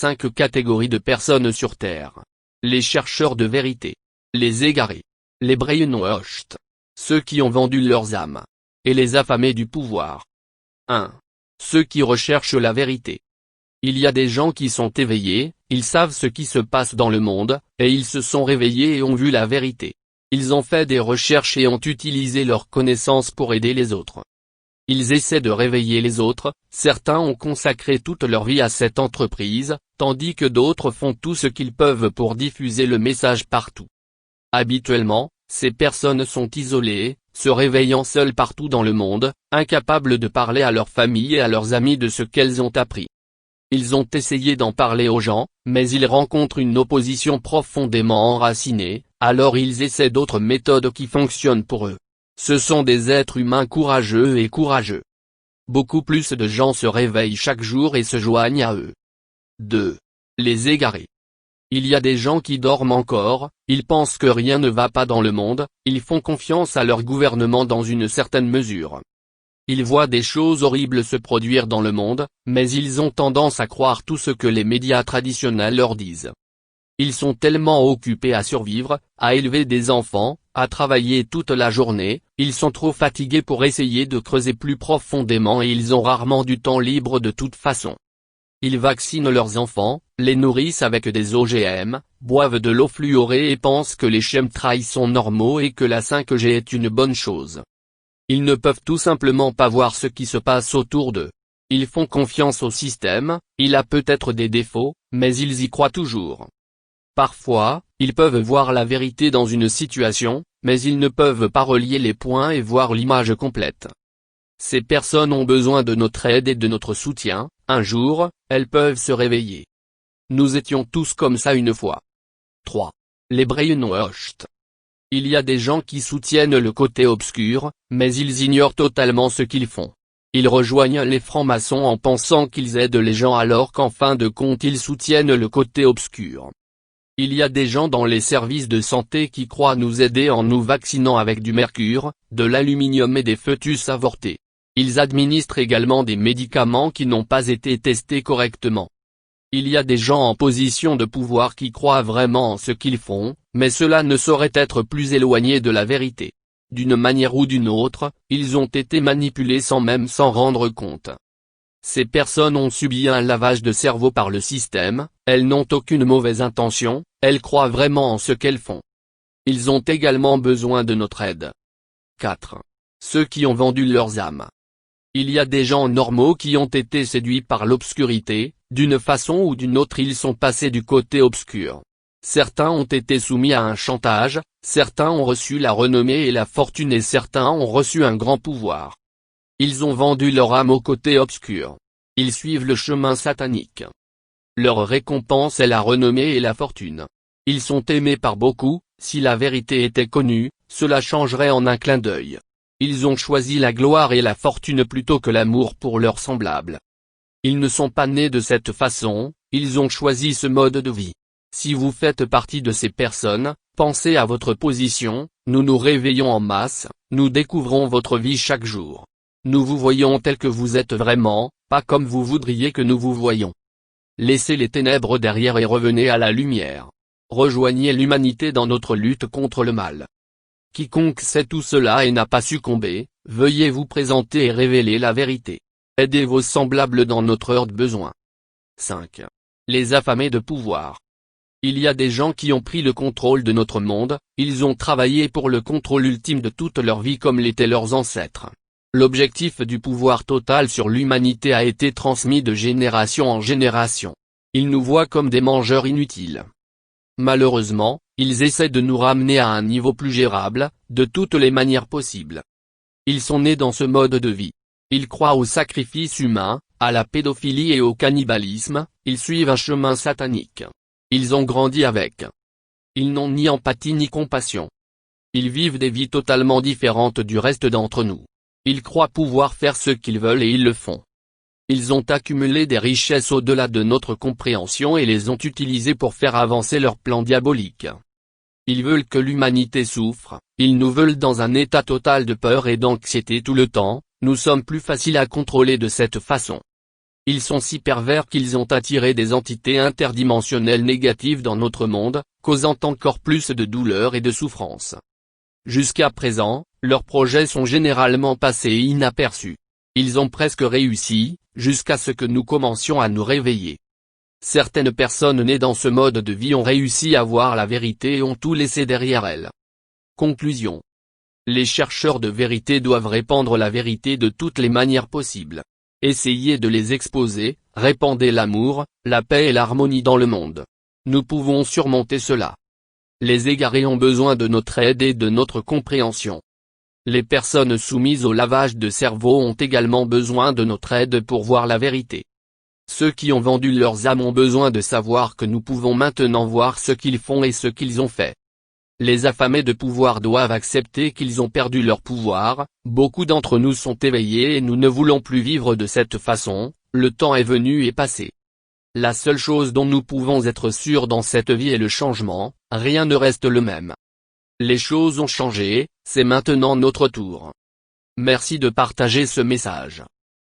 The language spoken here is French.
5 catégories de personnes sur Terre. Les chercheurs de vérité. Les égarés. Les brainwashed. Ceux qui ont vendu leurs âmes. Et les affamés du pouvoir. 1. Ceux qui recherchent la vérité. Il y a des gens qui sont éveillés, ils savent ce qui se passe dans le monde, et ils se sont réveillés et ont vu la vérité. Ils ont fait des recherches et ont utilisé leurs connaissances pour aider les autres. Ils essaient de réveiller les autres, certains ont consacré toute leur vie à cette entreprise, tandis que d'autres font tout ce qu'ils peuvent pour diffuser le message partout. Habituellement, ces personnes sont isolées, se réveillant seules partout dans le monde, incapables de parler à leur famille et à leurs amis de ce qu'elles ont appris. Ils ont essayé d'en parler aux gens, mais ils rencontrent une opposition profondément enracinée, alors ils essaient d'autres méthodes qui fonctionnent pour eux. Ce sont des êtres humains courageux et courageux. Beaucoup plus de gens se réveillent chaque jour et se joignent à eux. 2. Les égarés. Il y a des gens qui dorment encore, ils pensent que rien ne va pas dans le monde, ils font confiance à leur gouvernement dans une certaine mesure. Ils voient des choses horribles se produire dans le monde, mais ils ont tendance à croire tout ce que les médias traditionnels leur disent. Ils sont tellement occupés à survivre, à élever des enfants, à travailler toute la journée, ils sont trop fatigués pour essayer de creuser plus profondément et ils ont rarement du temps libre de toute façon. Ils vaccinent leurs enfants, les nourrissent avec des OGM, boivent de l'eau fluorée et pensent que les chemtrails sont normaux et que la 5G est une bonne chose. Ils ne peuvent tout simplement pas voir ce qui se passe autour d'eux. Ils font confiance au système, il a peut-être des défauts, mais ils y croient toujours. Parfois, ils peuvent voir la vérité dans une situation, mais ils ne peuvent pas relier les points et voir l'image complète. Ces personnes ont besoin de notre aide et de notre soutien, un jour, elles peuvent se réveiller. Nous étions tous comme ça une fois. 3. Les brainwashed. Il y a des gens qui soutiennent le côté obscur, mais ils ignorent totalement ce qu'ils font. Ils rejoignent les francs-maçons en pensant qu'ils aident les gens alors qu'en fin de compte ils soutiennent le côté obscur. Il y a des gens dans les services de santé qui croient nous aider en nous vaccinant avec du mercure, de l'aluminium et des fœtus avortés. Ils administrent également des médicaments qui n'ont pas été testés correctement. Il y a des gens en position de pouvoir qui croient vraiment en ce qu'ils font, mais cela ne saurait être plus éloigné de la vérité. D'une manière ou d'une autre, ils ont été manipulés sans même s'en rendre compte. Ces personnes ont subi un lavage de cerveau par le système, elles n'ont aucune mauvaise intention, elles croient vraiment en ce qu'elles font. Ils ont également besoin de notre aide. 4. Ceux qui ont vendu leurs âmes. Il y a des gens normaux qui ont été séduits par l'obscurité, d'une façon ou d'une autre ils sont passés du côté obscur. Certains ont été soumis à un chantage, certains ont reçu la renommée et la fortune et certains ont reçu un grand pouvoir. Ils ont vendu leur âme au côté obscur. Ils suivent le chemin satanique. Leur récompense est la renommée et la fortune. Ils sont aimés par beaucoup, si la vérité était connue, cela changerait en un clin d'œil. Ils ont choisi la gloire et la fortune plutôt que l'amour pour leurs semblables. Ils ne sont pas nés de cette façon, ils ont choisi ce mode de vie. Si vous faites partie de ces personnes, pensez à votre position, nous nous réveillons en masse, nous découvrons votre vie chaque jour. Nous vous voyons tel que vous êtes vraiment, pas comme vous voudriez que nous vous voyions. Laissez les ténèbres derrière et revenez à la lumière. Rejoignez l'humanité dans notre lutte contre le mal. Quiconque sait tout cela et n'a pas succombé, veuillez vous présenter et révéler la vérité. Aidez vos semblables dans notre heure de besoin. 5. Les affamés de pouvoir. Il y a des gens qui ont pris le contrôle de notre monde, ils ont travaillé pour le contrôle ultime de toute leur vie comme l'étaient leurs ancêtres. L'objectif du pouvoir total sur l'humanité a été transmis de génération en génération. Ils nous voient comme des mangeurs inutiles. Malheureusement, ils essaient de nous ramener à un niveau plus gérable, de toutes les manières possibles. Ils sont nés dans ce mode de vie. Ils croient au sacrifice humain, à la pédophilie et au cannibalisme, ils suivent un chemin satanique. Ils ont grandi avec. Ils n'ont ni empathie ni compassion. Ils vivent des vies totalement différentes du reste d'entre nous. Ils croient pouvoir faire ce qu'ils veulent et ils le font. Ils ont accumulé des richesses au-delà de notre compréhension et les ont utilisées pour faire avancer leurs plans diaboliques. Ils veulent que l'humanité souffre, ils nous veulent dans un état total de peur et d'anxiété tout le temps, nous sommes plus faciles à contrôler de cette façon. Ils sont si pervers qu'ils ont attiré des entités interdimensionnelles négatives dans notre monde, causant encore plus de douleur et de souffrance. Jusqu'à présent, leurs projets sont généralement passés inaperçus. Ils ont presque réussi, jusqu'à ce que nous commencions à nous réveiller. Certaines personnes nées dans ce mode de vie ont réussi à voir la vérité et ont tout laissé derrière elles. Conclusion. Les chercheurs de vérité doivent répandre la vérité de toutes les manières possibles. Essayez de les exposer, répandez l'amour, la paix et l'harmonie dans le monde. Nous pouvons surmonter cela. Les égarés ont besoin de notre aide et de notre compréhension. Les personnes soumises au lavage de cerveau ont également besoin de notre aide pour voir la vérité. Ceux qui ont vendu leurs âmes ont besoin de savoir que nous pouvons maintenant voir ce qu'ils font et ce qu'ils ont fait. Les affamés de pouvoir doivent accepter qu'ils ont perdu leur pouvoir. Beaucoup d'entre nous sont éveillés et nous ne voulons plus vivre de cette façon. Le temps est venu et passé. La seule chose dont nous pouvons être sûrs dans cette vie est le changement, rien ne reste le même. Les choses ont changé, c'est maintenant notre tour. Merci de partager ce message.